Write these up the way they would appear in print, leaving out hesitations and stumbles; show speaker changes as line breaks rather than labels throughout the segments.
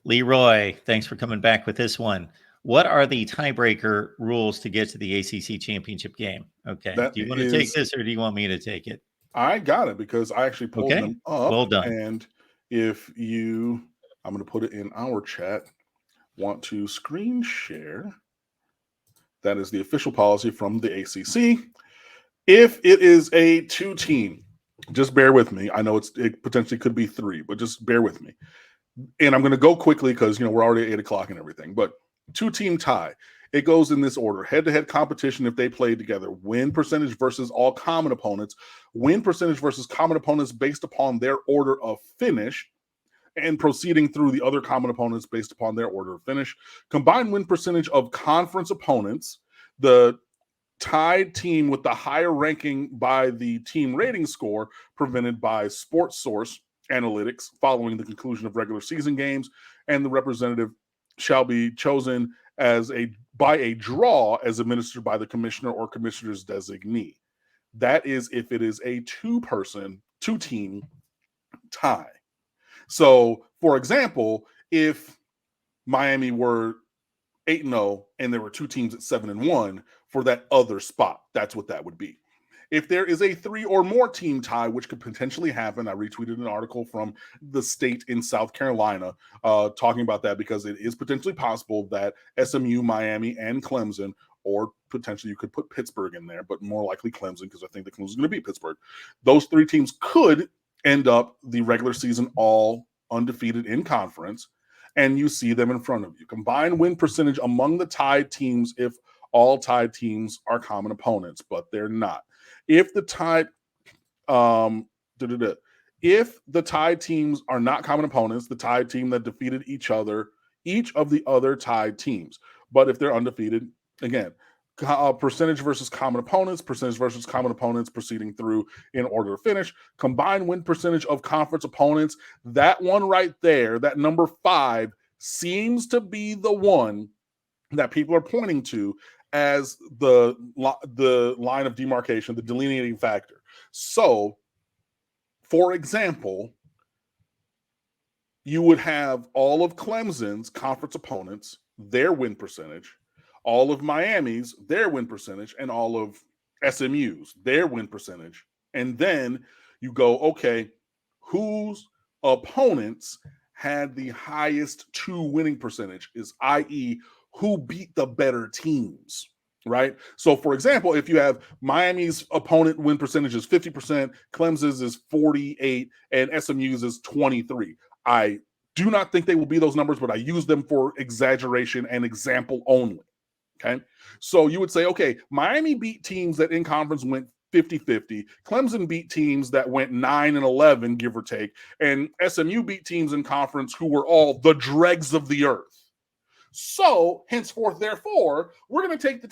Leroy, thanks for coming back with this one. What are the tiebreaker rules to get to the ACC championship game? Okay.
That
Do you want to take
is,
this or do you want me to take it?
I got it because I actually pulled
Okay.
them up.
Well done.
And if you, I'm going to put it in our chat, want to screen share, that is the official policy from the ACC. If it is a 2-team, just bear with me. I know it potentially could be 3, but just bear with me. And I'm going to go quickly because, we're already at 8 o'clock and everything. But 2-team tie, it goes in this order. Head-to-head competition if they play together. Win percentage versus all common opponents. Win percentage versus common opponents based upon their order of finish. And proceeding through the other common opponents based upon their order of finish. Combined win percentage of conference opponents. The tied team with the higher ranking by the team rating score presented by Sports Source Analytics following the conclusion of regular season games, and the representative shall be chosen by a draw as administered by the commissioner or commissioner's designee. That is if it is a 2-team tie. So, for example, if Miami were 8-0 and there were 2 teams at 7-1 for that other spot, that's what that would be. If there is a 3 or more team tie, which could potentially happen, I retweeted an article from the state in South Carolina talking about that because it is potentially possible that SMU, Miami, and Clemson, or potentially you could put Pittsburgh in there, but more likely Clemson because I think the Clemson is going to beat Pittsburgh. Those 3 teams could end up the regular season all undefeated in conference, and you see them in front of you. Combined win percentage among the tied teams if all tied teams are common opponents, but they're not. If the tied teams are not common opponents, the tied team that defeated each of the other tied teams. But if they're undefeated, again, percentage versus common opponents proceeding through in order of finish. Combined win percentage of conference opponents. That one right there, that number 5, seems to be the one that people are pointing to as the line of demarcation, the delineating factor. So, for example, you would have all of Clemson's conference opponents, their win percentage, all of Miami's, their win percentage, and all of SMU's, their win percentage. And then you go, okay, whose opponents had the highest 2 winning percentage, i.e., who beat the better teams, right? So, for example, if you have Miami's opponent win percentage is 50%, Clemson's is 48%, and SMU's is 23%. I do not think they will be those numbers, but I use them for exaggeration and example only. Okay. So you would say, okay, Miami beat teams that in conference went 50-50. Clemson beat teams that went 9-11, give or take. And SMU beat teams in conference who were all the dregs of the earth. So henceforth, therefore, we're going to take the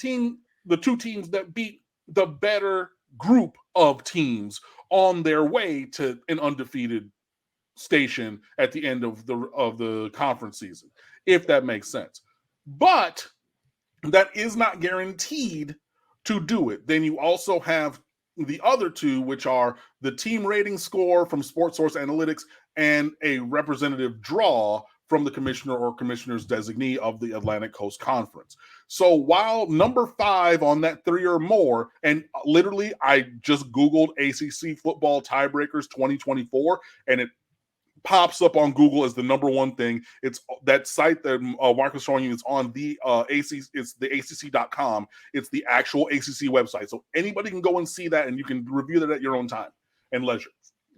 2 teams that beat the better group of teams on their way to an undefeated station at the end of the conference season, if that makes sense. But that is not guaranteed to do it. Then you also have the other 2, which are the team rating score from Sports Source Analytics and a representative draw from the commissioner or commissioner's designee of the Atlantic Coast Conference. So while number 5 on that 3 or more, and literally I just Googled ACC football tiebreakers 2024, and it pops up on Google as the number 1 thing. It's that site that Mark was showing you. It's on the ACC. It's the ACC.com. It's the actual ACC website. So anybody can go and see that, and you can review that at your own time and leisure.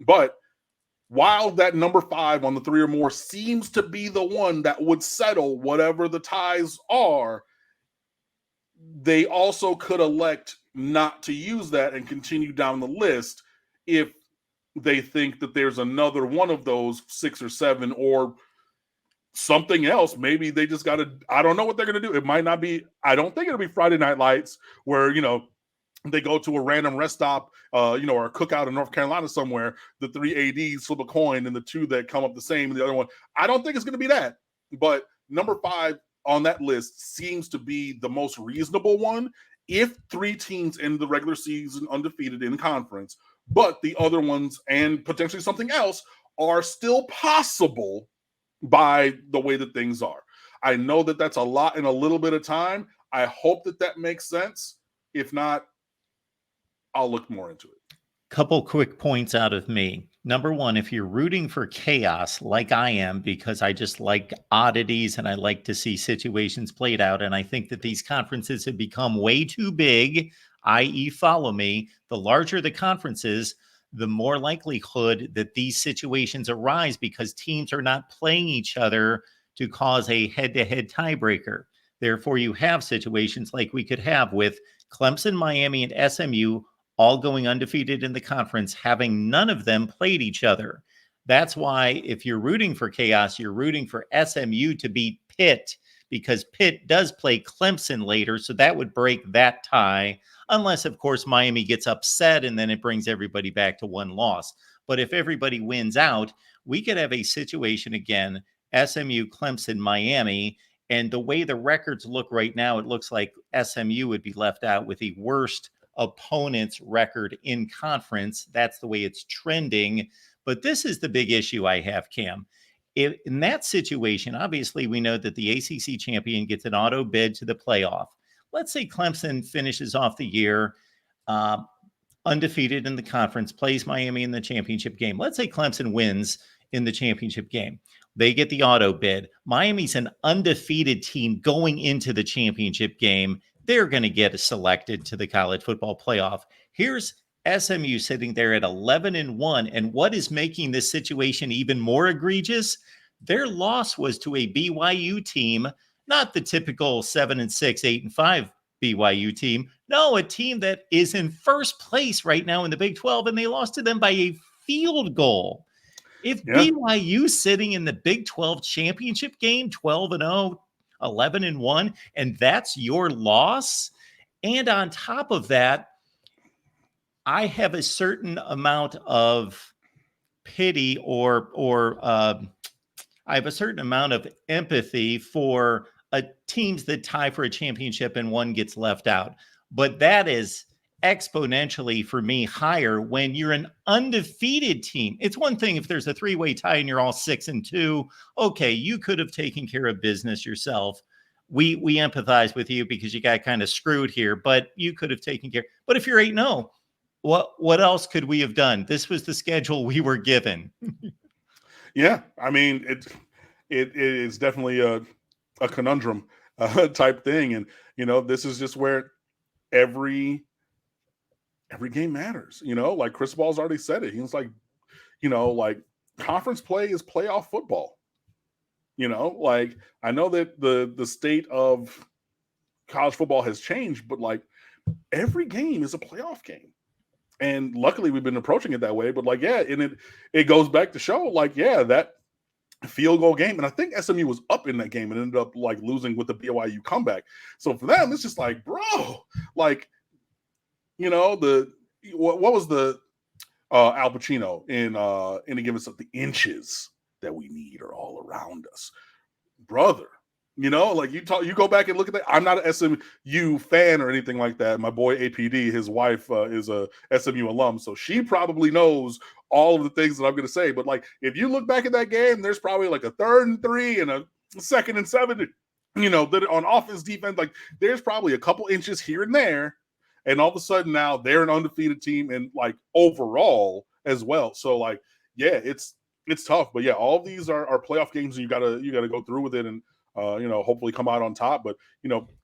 But while that number 5 on the 3 or more seems to be the one that would settle whatever the ties are, they also could elect not to use that and continue down the list if they think that there's another one of those 6 or 7 or something else. Maybe they just got to, I don't know what they're going to do. It might not be, I don't think it'll be Friday Night Lights where, they go to a random rest stop, or a cookout in North Carolina somewhere. The 3 ADs flip a coin and the 2 that come up the same and the other one. I don't think it's going to be that. But number 5 on that list seems to be the most reasonable one if 3 teams end the regular season undefeated in conference, but the other ones and potentially something else are still possible by the way that things are. I know that that's a lot in a little bit of time. I hope that that makes sense. If not, I'll look more into it.
Couple quick points out of me. Number one, if you're rooting for chaos like I am, because I just like oddities and I like to see situations played out, and I think that these conferences have become way too big, i.e., follow me, the larger the conferences, the more likelihood that these situations arise because teams are not playing each other to cause a head-to-head tiebreaker. Therefore, you have situations like we could have with Clemson, Miami, and SMU all going undefeated in the conference, having none of them played each other. That's why if you're rooting for chaos, you're rooting for SMU to beat Pitt, because Pitt does play Clemson later, so that would break that tie, unless, of course, Miami gets upset and then it brings everybody back to one loss. But if everybody wins out, we could have a situation again, SMU, Clemson, Miami, and the way the records look right now, it looks like SMU would be left out with the worst opponent's record in conference. That's the way it's trending. But this is the big issue I have, Cam. In that situation, obviously, we know that the ACC champion gets an auto bid to the playoff. Let's say Clemson finishes off the year undefeated in the conference, plays Miami in the championship game. Let's say Clemson wins in the championship game. They get the auto bid. Miami's an undefeated team going into the championship game. They're going to get selected to the college football playoff. Here's SMU sitting there at 11-1. And what is making this situation even more egregious? Their loss was to a BYU team, not the typical 7-6, 8-5 BYU team. No, a team that is in first place right now in the Big 12, and they lost to them by a field goal. If BYU sitting in the Big 12 championship game, 12-0, 11-1, and that's your loss. And on top of that, I have a certain amount of pity or I have a certain amount of empathy for teams that tie for a championship and one gets left out. But that is exponentially for me higher when you're an undefeated team. It's one thing if there's a three-way tie and you're all 6-2. Okay, you could have taken care of business yourself. We empathize with you because you got kind of screwed here, but you could have taken care. But if you're 8-0, what else could we have done? This was the schedule we were given.
Yeah, I mean it is definitely a conundrum type thing, and this is just where every game matters. Like Chris Ball's already said it. He was like, like conference play is playoff football. Like I know that the state of college football has changed, but like every game is a playoff game. And luckily we've been approaching it that way. But like, yeah, and it goes back to show, like, yeah, that field goal game. And I think SMU was up in that game and ended up like losing with the BYU comeback. So for them, it's just like, bro, like, what was the Al Pacino in Any Given Sunday? The inches that we need are all around us, brother. Like you go back and look at that. I'm not an SMU fan or anything like that. My boy APD, his wife is a SMU alum, so she probably knows all of the things that I'm going to say. But like, if you look back at that game, there's probably like a 3rd and 3 and a 2nd and 7. That on offense, defense, like there's probably a couple inches here and there, and all of a sudden now they're an undefeated team and like overall as well. So like, yeah, it's tough, but yeah, all of these are playoff games, and you gotta go through with it and hopefully come out on top. But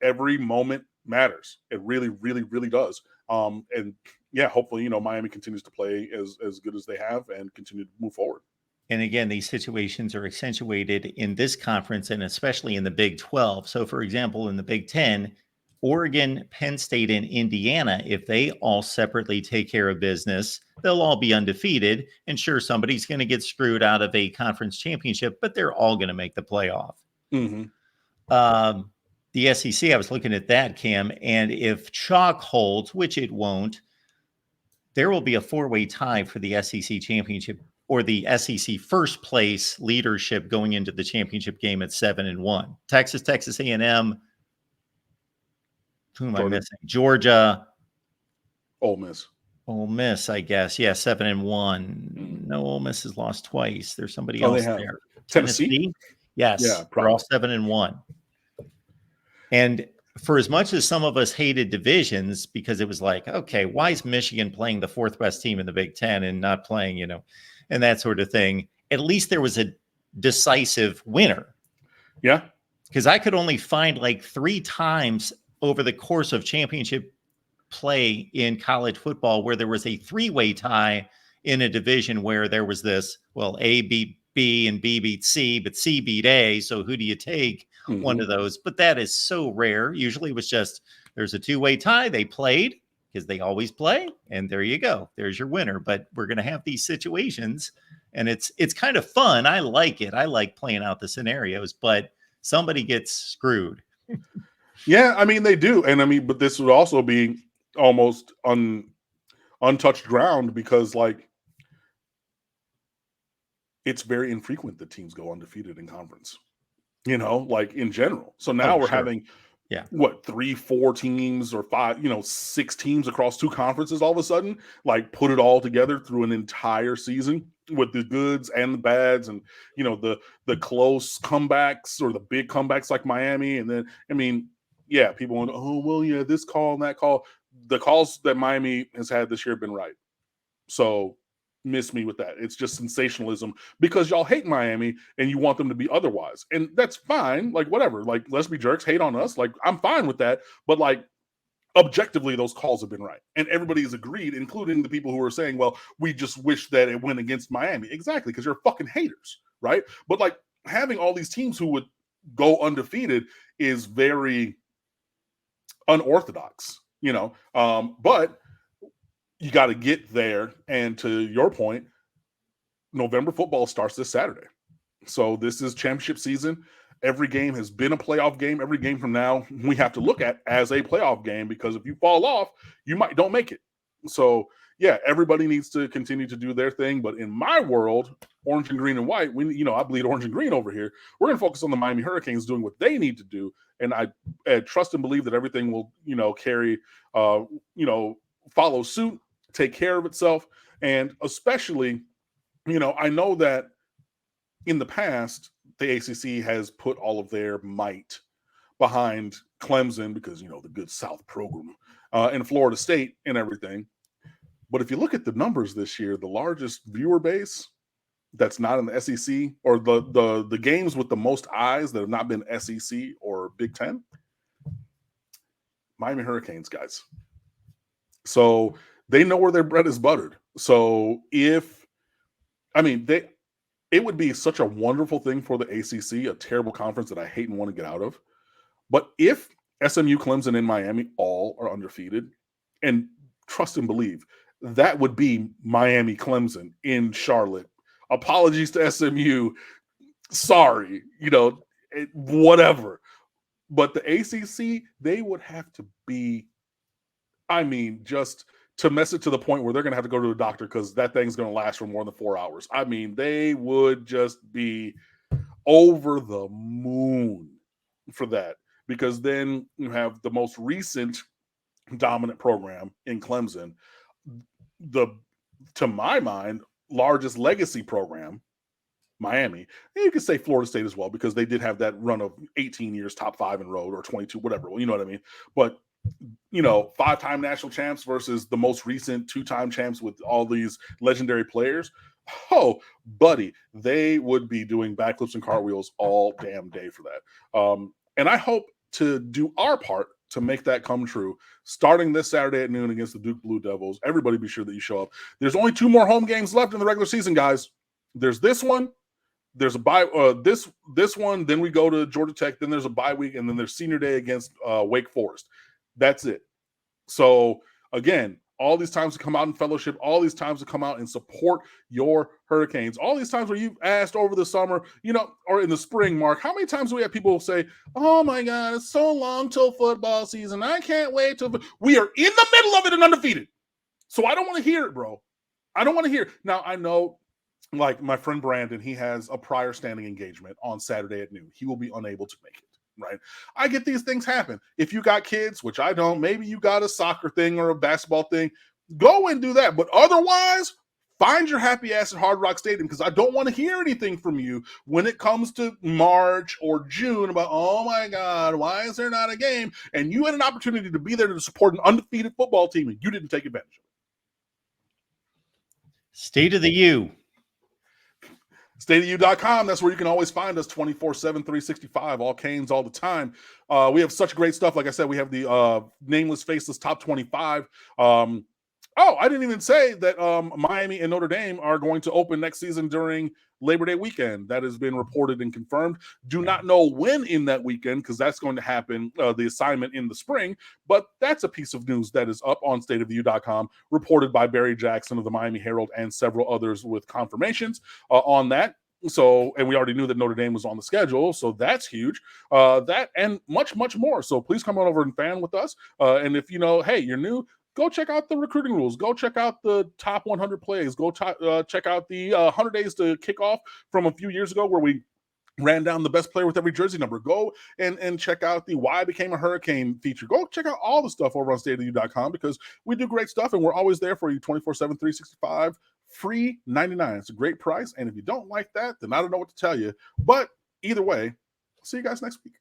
every moment matters. It really, really, really does. And yeah, hopefully Miami continues to play as good as they have and continue to move forward.
And again, these situations are accentuated in this conference and especially in the Big 12. So, for example, in the Big 10, Oregon, Penn State, and Indiana, if they all separately take care of business, they'll all be undefeated. And sure, somebody's going to get screwed out of a conference championship, but they're all going to make the playoff.
Mm-hmm.
The SEC, I was looking at that, Cam, and if chalk holds, which it won't, there will be a 4-way tie for the SEC championship or the SEC first place leadership going into the championship game at 7-1. Texas A&M. Who am I missing? Georgia.
Ole Miss,
I guess. Yeah, 7-1. No, Ole Miss has lost twice. There's somebody else there.
Tennessee?
Yes,
Yeah,
they're all
probably.
7-1. And for as much as some of us hated divisions because it was like, okay, why is Michigan playing the fourth best team in the Big Ten and not playing, and that sort of thing? At least there was a decisive winner.
Yeah.
Because I could only find like 3 times over the course of championship play in college football where there was a 3-way tie in a division where there was this, well, A beat B and B beat C, but C beat A. So who do you take? One of those? But that is so rare. Usually it was just there's a 2-way tie. They played because they always play. And there you go. There's your winner. But we're going to have these situations. And it's kind of fun. I like it. I like playing out the scenarios, but somebody gets screwed.
Yeah, I mean, they do. And I mean, but this would also be almost untouched ground because, like, it's very infrequent that teams go undefeated in conference, like in general. So now we're
Sure.
having,
yeah,
3, 4 teams or 5, 6 teams across 2 conferences all of a sudden, like put it all together through an entire season with the goods and the bads and, the close comebacks or the big comebacks like Miami. And then, I mean, yeah, people went, oh, well, yeah, this call and that call. The calls that Miami has had this year have been right. So miss me with that. It's just sensationalism because y'all hate Miami and you want them to be otherwise. And that's fine. Like, whatever. Like, let's be jerks, hate on us. Like, I'm fine with that. But, like, objectively, those calls have been right. And everybody has agreed, including the people who are saying, well, we just wish that it went against Miami. Exactly, because you're fucking haters, right? But, like, having all these teams who would go undefeated is very unorthodox, but you got to get there. And to your point, November football starts this Saturday. So this is championship season. Every game has been a playoff game. Every game from now, we have to look at as a playoff game because if you fall off, you don't make it. So yeah, everybody needs to continue to do their thing. But in my world, orange and green and white, I bleed orange and green over here. We're going to focus on the Miami Hurricanes doing what they need to do. And I trust and believe that everything will, carry, follow suit, take care of itself. And especially, I know that in the past, the ACC has put all of their might behind Clemson because, the good South program and Florida State and everything. But if you look at the numbers this year, the largest viewer base that's not in the SEC or the games with the most eyes that have not been SEC or Big Ten, Miami Hurricanes, guys. So they know where their bread is buttered. So it would be such a wonderful thing for the ACC, a terrible conference that I hate and want to get out of. But if SMU, Clemson, and Miami all are undefeated, and trust and believe, that would be Miami, Clemson in Charlotte. Apologies to SMU. Sorry, whatever. But the ACC, they would have to be, just to mess it to the point where they're going to have to go to a doctor because that thing's going to last for more than 4 hours. They would just be over the moon for that because then you have the most recent dominant program in Clemson, to my mind, largest legacy program, Miami. And you could say Florida State as well because they did have that run of 18 years, top 5 in road or 22, whatever. You know what I mean? But 5-time national champs versus the most recent 2-time champs with all these legendary players. Oh, buddy, they would be doing backflips and cartwheels all damn day for that. And I hope to do our part to make that come true starting this Saturday at noon against the Duke Blue Devils. Everybody be sure that you show up. There's only 2 more home games left in the regular season, guys. There's this one. There's a bye. This one. Then we go to Georgia Tech. Then there's a bye week, and then there's Senior Day against Wake Forest. That's it. So again, all these times to come out in fellowship, all these times to come out and support your Hurricanes, all these times where you've asked over the summer, or in the spring, Mark, how many times do we have people say, oh my God, it's so long till football season. I can't wait till we are in the middle of it and undefeated. So I don't want to hear it, bro. I don't want to hear it. Now I know, like my friend Brandon, he has a prior standing engagement on Saturday at noon. He will be unable to make it. Right. I get these things happen. If you got kids, which I don't, maybe you got a soccer thing or a basketball thing, go and do that. But otherwise, Find your happy ass at Hard Rock Stadium, because I don't want to hear anything from you when it comes to March or June about, oh my God, why is there not a game? And you had an opportunity to be there to support an undefeated football team, and you didn't take advantage of it.
State of the U.
StateofU.com. That's where you can always find us 24/7, 365, all Canes all the time. We have such great stuff. Like I said, we have the nameless, faceless top 25. Oh, I didn't even say that Miami and Notre Dame are going to open next season during Labor Day weekend. That has been reported and confirmed. Do not know when in that weekend, because that's going to happen, the assignment in the spring. But that's a piece of news that is up on stateoftheu.com, reported by Barry Jackson of the Miami Herald and several others with confirmations on that. So, and we already knew that Notre Dame was on the schedule, so that's huge. That and much, much more. So please come on over and fan with us. And if you know, hey, you're new, go check out the recruiting rules. Go check out the top 100 plays. Go check out the 100 days to kick off from a few years ago, where we ran down the best player with every jersey number. Go and check out the Why I Became a Hurricane feature. Go check out all the stuff over on stateoftheu.com, because we do great stuff and we're always there for you 24/7, 365, free 99. It's a great price. And if you don't like that, then I don't know what to tell you. But either way, see you guys next week.